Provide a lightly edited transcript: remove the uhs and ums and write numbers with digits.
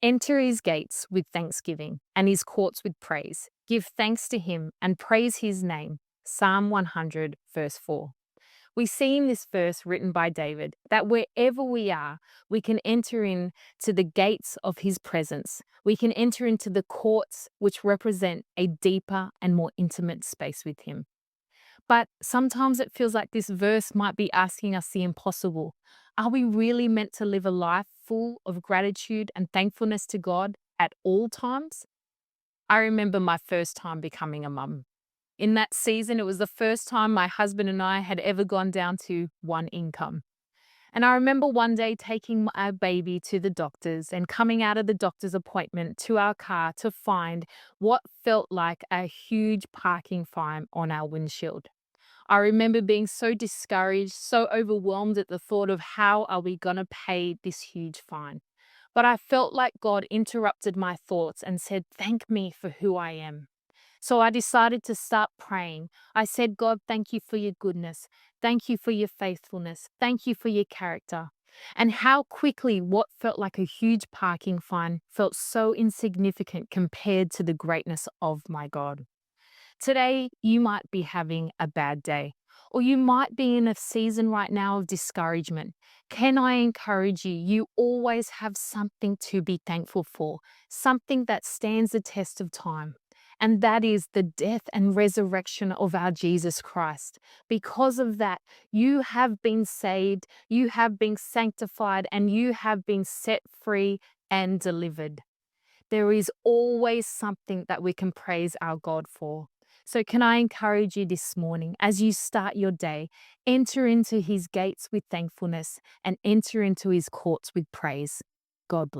Enter his gates with thanksgiving and his courts with praise. Give thanks to him and praise his name. Psalm 100, verse 4. We see in this verse written by David that wherever we are, we can enter into the gates of his presence. We can enter into the courts, which represent a deeper and more intimate space with him. But sometimes it feels like this verse might be asking us the impossible. Are we really meant to live a life full of gratitude and thankfulness to God at all times? I remember my first time becoming a mum. In that season, it was the first time my husband and I had ever gone down to one income. And I remember one day taking our baby to the doctors and coming out of the doctor's appointment to our car to find what felt like a huge parking fine on our windshield. I remember being so discouraged, so overwhelmed at the thought of how are we going to pay this huge fine. But I felt like God interrupted my thoughts and said, "Thank me for who I am." So I decided to start praying. I said, "God, thank you for your goodness. Thank you for your faithfulness. Thank you for your character." And how quickly what felt like a huge parking fine felt so insignificant compared to the greatness of my God. Today, you might be having a bad day, or you might be in a season right now of discouragement. Can I encourage you? You always have something to be thankful for, something that stands the test of time. And that is the death and resurrection of our Jesus Christ. Because of that, you have been saved, you have been sanctified, and you have been set free and delivered. There is always something that we can praise our God for. So, can I encourage you this morning as you start your day, enter into his gates with thankfulness and enter into his courts with praise? God bless.